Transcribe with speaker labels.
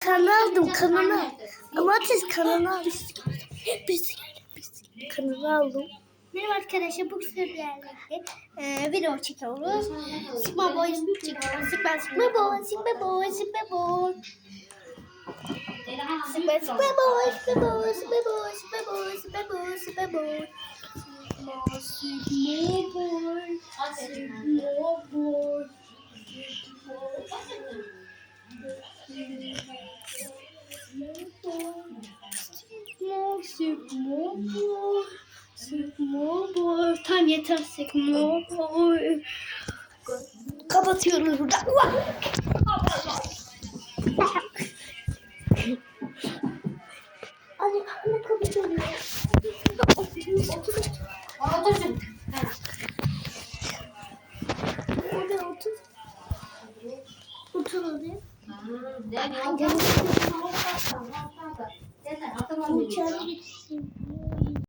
Speaker 1: Sana aldım kanını. Ama siz kanını aldım. Biz kanını aldım.
Speaker 2: Merhaba arkadaşlar, bu seferlerde video çekiyoruz. Sigma boy çekiyoruz. Sigma boy. Tam yeter Sigma boy.
Speaker 1: Kapatıyoruz burada.
Speaker 2: Anne kapatıyoruz.
Speaker 3: Otursun.
Speaker 2: Oraya otur. Otur oraya.
Speaker 3: Yani
Speaker 2: İçeri gitsin.